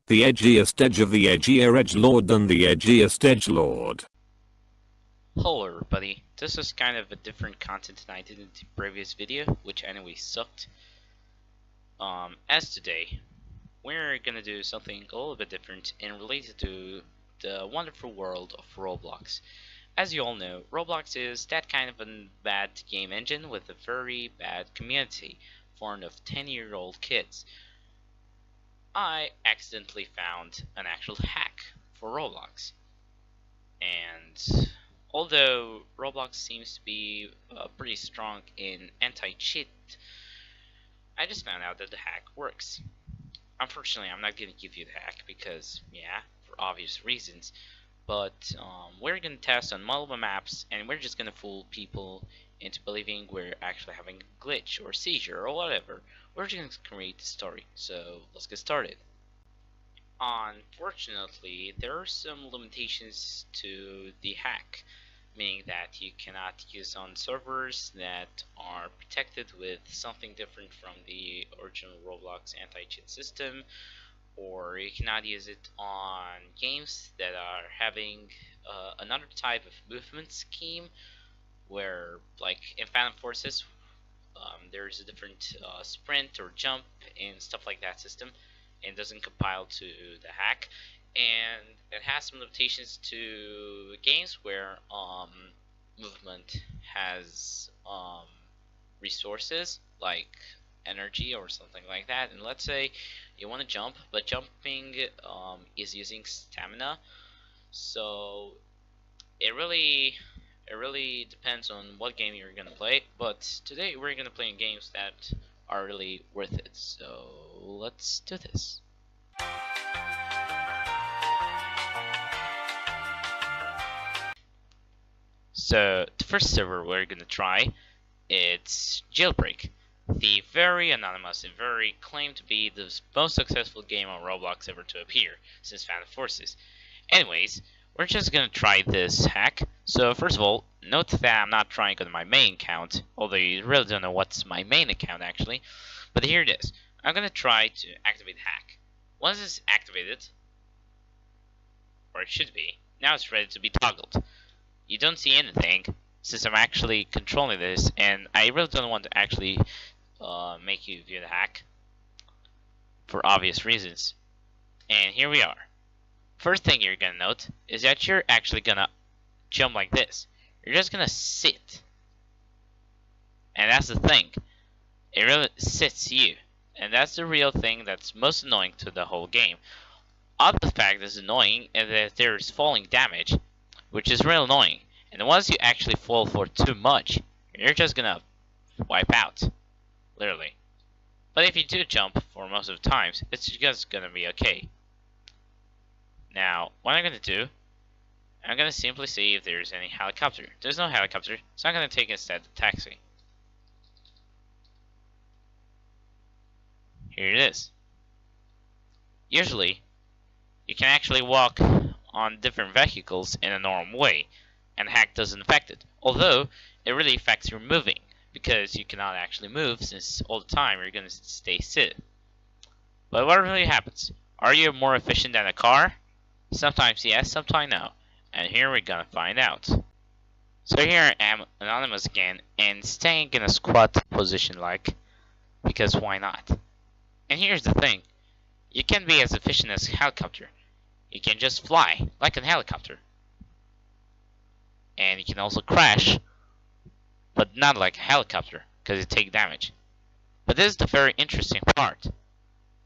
The edgiest edge of the edgier edgelord than the edgiest edgelord. Hello everybody, this is kind of a different content than I did in the previous video, which anyway sucked. As today, we're gonna do something a little bit different and related to the wonderful world of Roblox. As you all know, Roblox is that kind of a bad game engine with a very bad community formed of 10-year-old kids. I accidentally found an actual hack for Roblox, and although Roblox seems to be pretty strong in anti-cheat, I just found out that the hack works. Unfortunately, I'm not going to give you the hack because, yeah, for obvious reasons, but we're going to test on multiple maps, and we're just going to fool people into believing we're actually having a glitch or seizure or whatever. We're just going to create the story, so let's get started. Unfortunately, there are some limitations to the hack, meaning that you cannot use on servers that are protected with something different from the original Roblox anti-cheat system, or you cannot use it on games that are having another type of movement scheme, where, like in Phantom Forces, there's a different sprint or jump and stuff like that system, and doesn't compile to the hack. And it has some limitations to games where movement has resources like energy or something like that. And let's say you want to jump, but jumping is using stamina, so it really depends on what game you're gonna play. But today we're gonna play in games that are really worth it, so let's do this. So the first server we're gonna try, it's Jailbreak, the very anonymous and very claimed to be the most successful game on Roblox ever to appear since Phantom Forces. Anyways, we're just gonna try this hack. So first of all, note that I'm not trying on my main account, although you really don't know what's my main account actually. But here it is. I'm gonna try to activate the hack. Once it's activated, or it should be, now it's ready to be toggled. You don't see anything since I'm actually controlling this, and I really don't want to actually make you view the hack for obvious reasons. And here we are. First thing you're gonna note is that you're actually gonna jump like this. You're just gonna sit, and that's the thing. It really sits you, and that's the real thing that's most annoying to the whole game. Other fact that's annoying is that there's falling damage, which is real annoying. And once you actually fall for too much, you're just gonna wipe out, literally. But if you do jump for most of the times, it's just gonna be okay. Now, what I'm gonna do, I'm gonna simply see if there's any helicopter. There's no helicopter, so I'm gonna take instead the taxi. Here it is. Usually, you can actually walk on different vehicles in a normal way, and the hack doesn't affect it. Although, it really affects your moving, because you cannot actually move since all the time you're gonna stay sit. But what really happens? Are you more efficient than a car? Sometimes yes, sometimes no. And here we're gonna find out. So here I am, anonymous again, and staying in a squat position like, because why not? And here's the thing. You can be as efficient as a helicopter. You can just fly like a helicopter. And you can also crash, but not like a helicopter, because you take damage. But this is the very interesting part,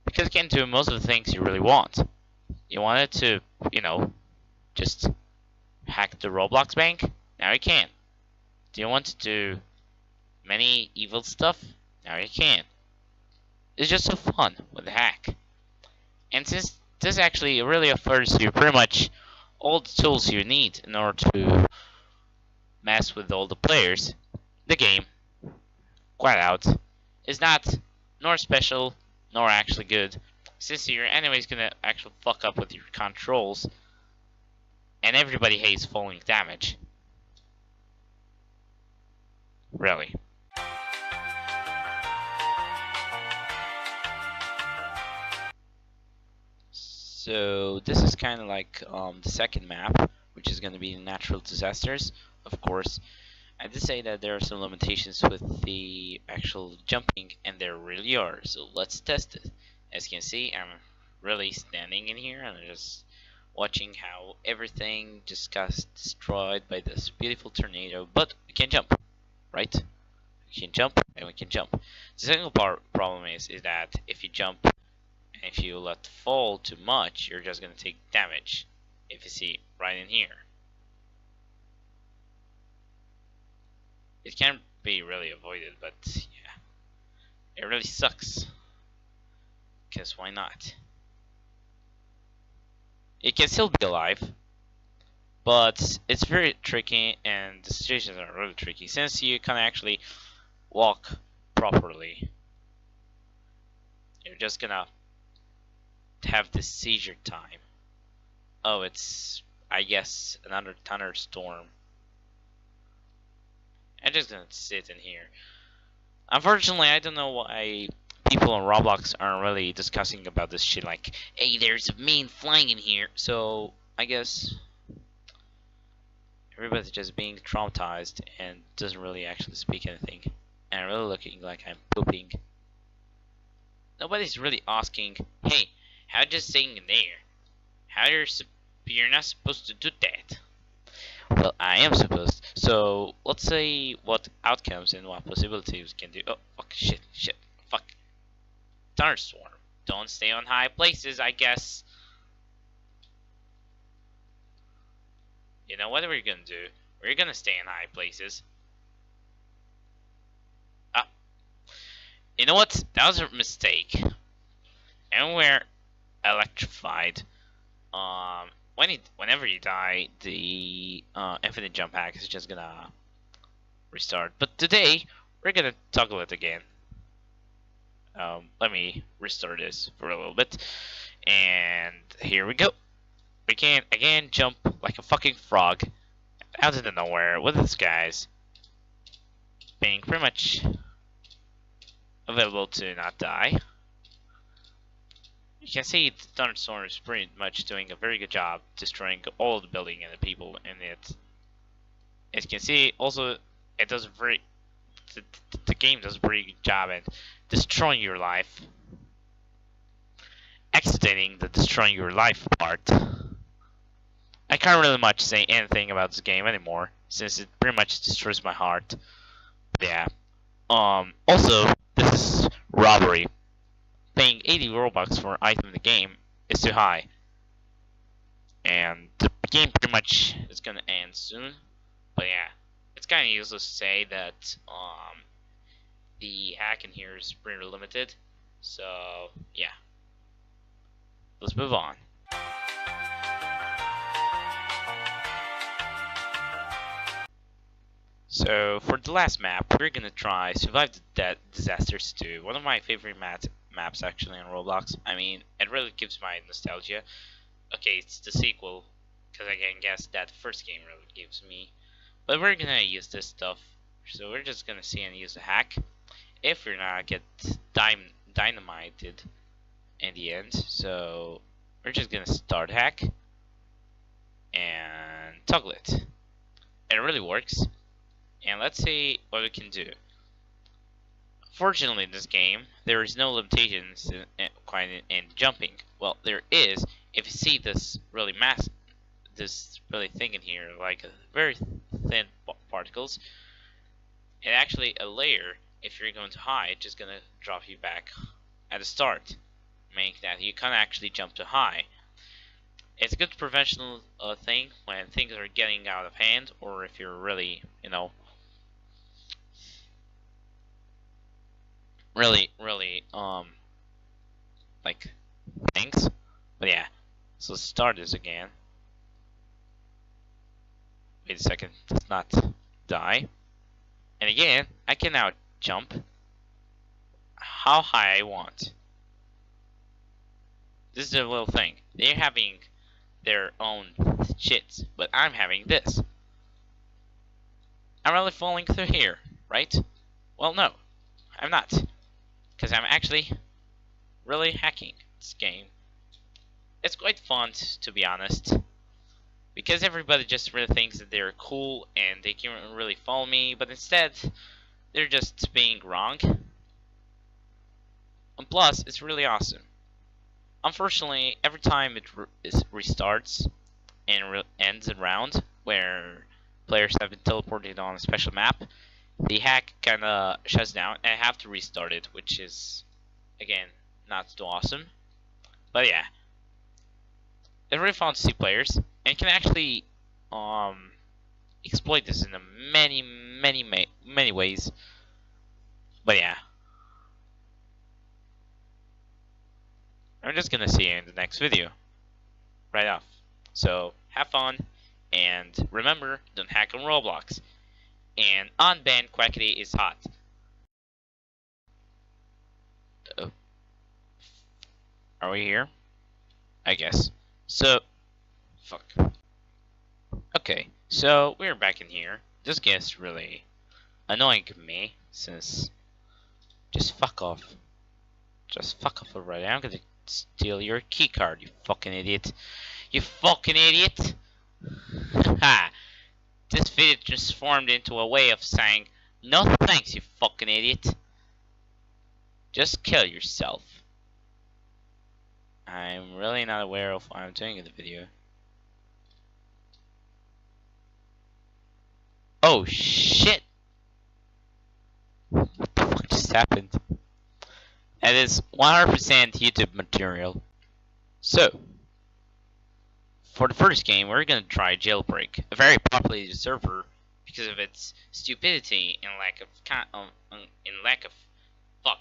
because you can do most of the things you really want. You wanted to, just hack the Roblox bank? Now you can. Do you want to do many evil stuff? Now you can. It's just so fun with the hack. And since this actually really offers you pretty much all the tools you need in order to mess with all the players, the game, quite out, is not nor special nor actually good, since you're anyways gonna actually fuck up with your controls, and everybody hates falling damage. Really. So this is kind of like the second map, which is going to be natural disasters. Of course, I did say that there are some limitations with the actual jumping, and there really are. So let's test it. As you can see, I'm really standing in here and I'm just watching how everything just got destroyed by this beautiful tornado. But we can jump, right? We can jump and we can jump. The second problem is that if you jump and if you let fall too much, you're just gonna take damage. If you see right in here, it can be really avoided, but yeah, it really sucks. Cause why not? It can still be alive, but it's very tricky, and the situations are really tricky since you can't actually walk properly. You're just gonna have this seizure time. Oh, it's, I guess, another thunderstorm. I'm just gonna sit in here. Unfortunately, I don't know why people on Roblox aren't really discussing about this shit. Like, hey, there's a mane flying in here. So I guess everybody's just being traumatized and doesn't really actually speak anything. And I'm really looking like I'm pooping. Nobody's really asking, hey, how just staying in there? You're not supposed to do that. Well, I am supposed. So let's say what outcomes and what possibilities we can do. Oh, fuck, shit, fuck. Thunderstorm. Don't stay on high places, I guess. You know what we're gonna do? We're gonna stay in high places. Ah, you know what? That was a mistake. And we're electrified. Whenever you die, the infinite jump hack is just gonna restart. But today, we're gonna toggle it again. Let me restart this for a little bit. And here we go. We can again jump like a fucking frog out of nowhere with this guy's being pretty much available to not die. You can see the thunderstorm is pretty much doing a very good job destroying all of the building and the people in it. As you can see, also it does the game does a pretty good job at destroying your life, exiting the destroying your life part. I can't really much say anything about this game anymore since it pretty much destroys my heart. But yeah. Also, this is robbery. Paying 80 Robux for an item in the game is too high. And the game pretty much is gonna end soon. But yeah, it's kind of useless to say that the hack in here is pretty limited. So yeah, let's move on. So for the last map, we're gonna try Survive the Disasters 2. One of my favorite maps actually on Roblox. I mean, it really gives my nostalgia. Okay, it's the sequel, because I can guess that the first game really gives me. But we're gonna use this stuff. So we're just gonna see and use the hack. If we're not get dynamited in the end. So we're just gonna start hack and toggle it. It really works. And let's see what we can do. Fortunately, in this game, there is no limitations in jumping. Well, there is if you see this really thing in here, like a very thin particles. It actually a layer. If you're going too high, it's just gonna drop you back at the start, meaning that you can't actually jump too high. It's a good preventional thing when things are getting out of hand, or if you're really, really like things. But yeah, so let's start this again. Wait a second, let's not die. And again, I can now jump how high I want. This is a little thing. They're having their own shits, but I'm having this. I'm really falling through here, right? Well, no, I'm not. Because I'm actually really hacking this game. It's quite fun, to be honest, because everybody just really thinks that they're cool and they can't really follow me, but instead they're just being wrong. And plus, it's really awesome. Unfortunately, every time it restarts and ends a round where players have been teleported on a special map, the hack kinda shuts down and I have to restart it, which is, again, not so awesome. But yeah, it's really fun to see players, and you can actually exploit this in many ways. But yeah, I'm just gonna see you in the next video, right off. So have fun, and remember, don't hack on Roblox. And unban Quackity is hot. Oh, are we here? I guess. So, fuck. Okay, so we're back in here. This guy's really annoying me, since just fuck off. Just fuck off already. I'm gonna steal your keycard, you fucking idiot. You fucking idiot! Ha! This video transformed into a way of saying, no thanks, you fucking idiot. Just kill yourself. I'm really not aware of what I'm doing in the video. Oh shit! What the fuck just happened? That is 100% YouTube material. So, for the first game, we're gonna try Jailbreak, a very popular server because of its stupidity and lack of